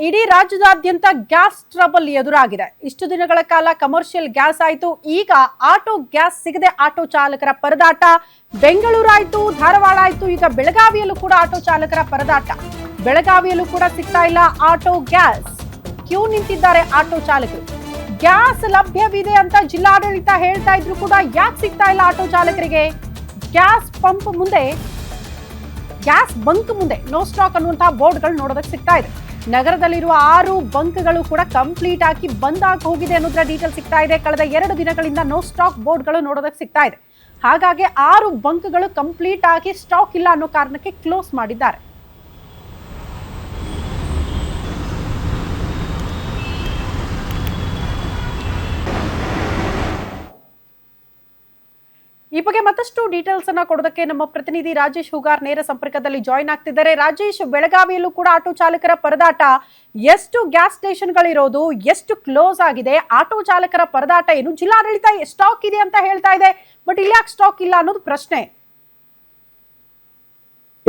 ಇಡೀ ರಾಜ್ಯದಾದ್ಯಂತ gas trouble ಎದುರಾಗಿದೆ. ಇಷ್ಟು ದಿನಗಳ ಕಾಲ ಕಮರ್ಷಿಯಲ್ ಗ್ಯಾಸ್ ಆಯ್ತು, ಈಗ ಆಟೋ ಗ್ಯಾಸ್ ಸಿಗದೆ ಆಟೋ ಚಾಲಕರ ಪರದಾಟ. ಬೆಂಗಳೂರು ಆಯ್ತು, ಧಾರವಾಡ ಆಯ್ತು, ಈಗ ಬೆಳಗಾವಿಯಲ್ಲೂ ಕೂಡ ಆಟೋ ಚಾಲಕರ ಪರದಾಟ. ಬೆಳಗಾವಿಯಲ್ಲೂ ಕೂಡ ಸಿಗ್ತಾ ಇಲ್ಲ ಆಟೋ ಗ್ಯಾಸ್. ಕ್ಯೂ ನಿಂತಿದ್ದಾರೆ ಆಟೋ ಚಾಲಕರು. ಗ್ಯಾಸ್ ಲಭ್ಯವಿದೆ ಅಂತ ಜಿಲ್ಲಾಡಳಿತ ಹೇಳ್ತಾ ಇದ್ರು ಕೂಡ ಯಾಕೆ ಸಿಗ್ತಾ ಇಲ್ಲ ಆಟೋ ಚಾಲಕರಿಗೆ? ಗ್ಯಾಸ್ ಪಂಪ್ ಮುಂದೆ, ಗ್ಯಾಸ್ ಬಂಕ್ ಮುಂದೆ ನೋ ಸ್ಟಾಕ್ ಅನ್ನುವಂತಹ ಬೋರ್ಡ್ಗಳು ನೋಡೋದಕ್ಕೆ ಸಿಗ್ತಾ ಇದೆ. ನಗರದಲ್ಲಿರುವ 6 ಬಂಕ್ಗಳು ಕೂಡ ಕಂಪ್ಲೀಟ್ ಆಗಿ ಬಂದ್ ಆಗಿ ಹೋಗಿದೆ ಅನ್ನೋದ್ರ ಡೀಟೇಲ್ ಸಿಗ್ತಾ ಇದೆ. ಕಳೆದ 2 ದಿನಗಳಿಂದ ನೋ ಸ್ಟಾಕ್ ಬೋರ್ಡ್ಗಳು ನೋಡೋದಕ್ಕೆ ಸಿಗ್ತಾ ಇದೆ. ಹಾಗಾಗಿ 6 ಬಂಕ್ಗಳು ಕಂಪ್ಲೀಟ್ ಆಗಿ ಸ್ಟಾಕ್ ಇಲ್ಲ ಅನ್ನೋ ಕಾರಣಕ್ಕೆ ಕ್ಲೋಸ್ ಮಾಡಿದ್ದಾರೆ. ಈ ಬಗ್ಗೆ ಮತ್ತಷ್ಟು ಡೀಟೇಲ್ಸ್ ಅನ್ನ ಕೊಡೋದಕ್ಕೆ ನಮ್ಮ ಪ್ರತಿನಿಧಿ ರಾಜೇಶ್ ಹುಗಾರ್ ನೇರ ಸಂಪರ್ಕದಲ್ಲಿ ಜಾಯಿನ್ ಆಗ್ತಿದ್ದಾರೆ. ರಾಜೇಶ್, ಬೆಳಗಾವಿಯಲ್ಲೂ ಕೂಡ ಆಟೋ ಚಾಲಕರ ಪರದಾಟ. ಎಷ್ಟು ಗ್ಯಾಸ್ ಸ್ಟೇಷನ್ಗಳಿರೋದು, ಎಷ್ಟು ಕ್ಲೋಸ್ ಆಗಿದೆ, ಆಟೋ ಚಾಲಕರ ಪರದಾಟ ಏನು? ಜಿಲ್ಲಾಡಳಿತ ಸ್ಟಾಕ್ ಇದೆ ಅಂತ ಹೇಳ್ತಾ ಇದೆ, ಬಟ್ ಇಲ್ಲಿ ಯಾಕೆ ಸ್ಟಾಕ್ ಇಲ್ಲ ಅನ್ನೋದು ಪ್ರಶ್ನೆ.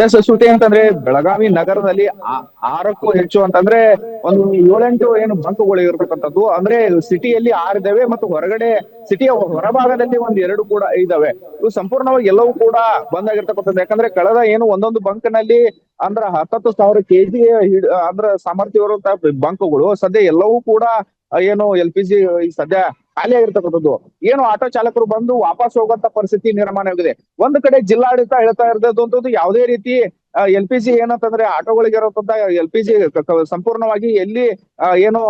ಎಸ್ ಶ್ರುತಿ, ಅಂತಂದ್ರೆ ಬೆಳಗಾವಿ ನಗರದಲ್ಲಿ 6ಕ್ಕೂ ಹೆಚ್ಚು ಅಂತಂದ್ರೆ ಒಂದು 7-8 ಏನು ಬಂಕ್ಗಳು ಇರತಕ್ಕಂಥದ್ದು. ಅಂದ್ರೆ ಸಿಟಿಯಲ್ಲಿ 6 ಇದಾವೆ ಮತ್ತು ಹೊರಗಡೆ ಸಿಟಿಯ ಹೊರಭಾಗದಲ್ಲಿ 1-2 ಕೂಡ ಇದಾವೆ. ಇವು ಸಂಪೂರ್ಣವಾಗಿ ಎಲ್ಲವೂ ಕೂಡ ಬಂದ್ ಆಗಿರ್ತಕ್ಕಂಥದ್ದು. ಯಾಕಂದ್ರೆ ಕಳೆದ ಏನು ಒಂದೊಂದು ಬಂಕ್ ನಲ್ಲಿ ಅಂದ್ರ 10,000 ಕೆಜಿ ಅಂದ್ರ ಸಾಮರ್ಥ್ಯ ಇರುವಂತಹ ಬಂಕ್ಗಳು ಸದ್ಯ ಎಲ್ಲವೂ ಕೂಡ ಏನು LPG ಸದ್ಯ ಖಾಲಿ ಆಗಿರ್ತಕ್ಕಂಥದ್ದು. ಏನು ಆಟೋ ಚಾಲಕರು ಬಂದು ವಾಪಸ್ ಹೋಗುವಂತ ಪರಿಸ್ಥಿತಿ ನಿರ್ಮಾಣವಾಗಿದೆ. ಒಂದು ಕಡೆ ಜಿಲ್ಲಾಡಳಿತ ಹೇಳ್ತಾ ಇರೋದಂತದ್ದು ಯಾವುದೇ ರೀತಿ LPG ಏನಂತಂದ್ರೆ ಆಟೋಗಳಿಗೆ ಇರೋಂತ LPG ಸಂಪೂರ್ಣವಾಗಿ ಎಲ್ಲಿ ಏನು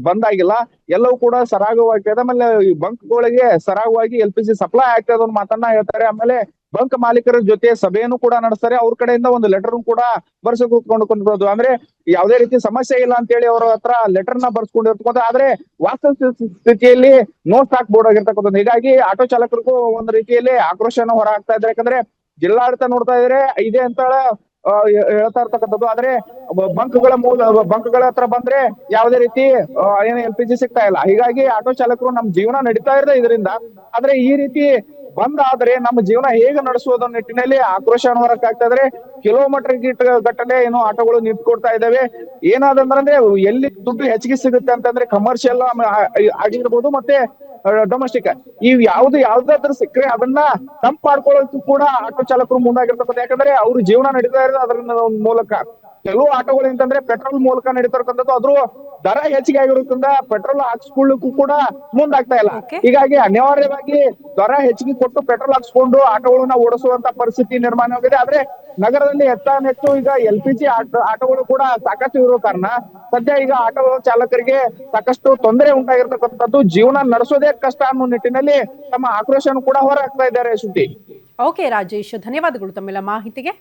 ಬಂದ್ ಆಗಿಲ್ಲ, ಎಲ್ಲವೂ ಕೂಡ ಸರಾಗವಾಗಿ ಆಮೇಲೆ ಈ ಬಂಕ್ಗಳಿಗೆ ಸರಾಗವಾಗಿ LPG ಸಪ್ಲೈ ಆಗ್ತದೆ ಅನ್ನೋ ಮಾತನ್ನ ಹೇಳ್ತಾರೆ. ಆಮೇಲೆ ಬಂಕ್ ಮಾಲೀಕರ ಜೊತೆ ಸಭೆಯನ್ನು ಕೂಡ ನಡೆಸ್ತಾರೆ. ಅವ್ರ ಕಡೆಯಿಂದ ಒಂದು ಲೆಟರ್ ಕೂಡ ಬರ್ಸ್ಕೊಂಡು ಅಂದ್ರೆ ಯಾವುದೇ ರೀತಿ ಸಮಸ್ಯೆ ಇಲ್ಲ ಅಂತ ಹೇಳಿ ಅವರ ಹತ್ರ ಲೆಟರ್ ನ ಬರ್ಸ್ಕೊಂಡಿರ್ತಕ್ಕಂಥ. ಆದ್ರೆ ವಾಸ್ತವ ಸ್ಥಿತಿಯಲ್ಲಿ ನೋ ಸ್ಟಾಕ್ ಬೋರ್ಡ್ ಆಗಿರ್ತಕ್ಕಂಥದ್ದು. ಹೀಗಾಗಿ ಆಟೋ ಚಾಲಕರಿಗೂ ಒಂದು ರೀತಿಯಲ್ಲಿ ಆಕ್ರೋಶನ ಹೊರ ಹಾಕ್ತಾ ಇದ್ದಾರೆ. ಯಾಕಂದ್ರೆ ಜಿಲ್ಲಾಡಳಿತ ನೋಡ್ತಾ ಇದ್ರೆ ಇದೆ ಅಂತ ಹೇಳ್ತಾ ಇರ್ತಕ್ಕಂಥದ್ದು. ಆದ್ರೆ ಬಂಕ್ಗಳ ಹತ್ರ ಬಂದ್ರೆ ಯಾವುದೇ ರೀತಿ ಏನು LPG ಸಿಗ್ತಾ ಇಲ್ಲ. ಹೀಗಾಗಿ ಆಟೋ ಚಾಲಕರು ನಮ್ ಜೀವನ ನಡೀತಾ ಇದೆ ಇದರಿಂದ. ಆದ್ರೆ ಈ ರೀತಿ ಬಂದ್ ಆದ್ರೆ ನಮ್ಮ ಜೀವನ ಹೇಗೆ ನಡೆಸುವುದೋ ನಿಟ್ಟಿನಲ್ಲಿ ಆಕ್ರೋಶ ಹೊರಕಾಗ್ತಾ ಇದ್ರೆ ಕಿಲೋಮೀಟರ್ ಗಟ್ಟಲೆ ಏನು ಆಟೋಗಳು ನಿಂತ್ಕೊಡ್ತಾ ಇದಾವೆ. ಏನಾದಂದ್ರೆ ಎಲ್ಲಿ ದುಡ್ಡು ಹೆಚ್ಚಿಗೆ ಸಿಗುತ್ತೆ ಅಂತಂದ್ರೆ ಕಮರ್ಷಿಯಲ್ ಆಗಿರ್ಬೋದು ಮತ್ತೆ ಡೊಮೆಸ್ಟಿಕ್, ಇವ್ ಯಾವ್ದಾದ್ರು ಸಿಕ್ಕರೆ ಅದನ್ನ ತಂಪ್ ಮಾಡ್ಕೊಳ್ಳೋದಕ್ಕೂ ಕೂಡ ಆಟೋ ಚಾಲಕರು ಮುಂದಾಗಿರ್ತಕ್ಕಂಥ. ಯಾಕಂದ್ರೆ ಅವ್ರ ಜೀವನ ನಡೀತಾ ಇರೋದು ಅದರ ಮೂಲಕ. ಕೆಲವು ಆಟೋಗಳು ಅಂತಂದ್ರೆ ಪೆಟ್ರೋಲ್ ಮೂಲಕ ನಡೀತಕ್ಕಂಥದ್ದು. ಅದ್ರ ದರ ಹೆಚ್ಚಿಗೆ ಆಗಿರೋದ್ರಿಂದ ಪೆಟ್ರೋಲ್ ಹಾಕ್ಸ್ಕೊಳ್ಳಿಕ್ಕೂ ಕೂಡ ಮುಂದಾಗ್ತಾ ಇಲ್ಲ. ಹೀಗಾಗಿ ಅನಿವಾರ್ಯವಾಗಿ ದರ ಹೆಚ್ಚಿಗೆ ಕೊಟ್ಟು ಪೆಟ್ರೋಲ್ ಹಾಕ್ಸ್ಕೊಂಡು ಆಟೋಗಳನ್ನ ಓಡಿಸುವಂತ ಪರಿಸ್ಥಿತಿ ನಿರ್ಮಾಣವಾಗಿದೆ. ಆದ್ರೆ ನಗರದಲ್ಲಿ ಹೆಚ್ಚು ಈಗ LPG ಆಟೋಗಳು ಕೂಡ ಸಾಕಷ್ಟು ಇರೋ ಕಾರಣ ಸದ್ಯ ಈಗ ಆಟೋ ಚಾಲಕರಿಗೆ ಸಾಕಷ್ಟು ತೊಂದರೆ ಉಂಟಾಗಿರ್ತಕ್ಕಂಥದ್ದು. ಜೀವನ ನಡೆಸೋದೇ ಕಷ್ಟ ಅನ್ನೋ ನಿಟ್ಟಿನಲ್ಲಿ ತಮ್ಮ ಆಕ್ರೋಶನ ಕೂಡ ಹೊರ ಹಾಕ್ತಾ ಇದ್ದಾರೆ. ಶ್ರುತಿ. ಓಕೆ ರಾಜೇಶ್, ಧನ್ಯವಾದಗಳು ತಮ್ಮೆಲ್ಲ ಮಾಹಿತಿಗೆ.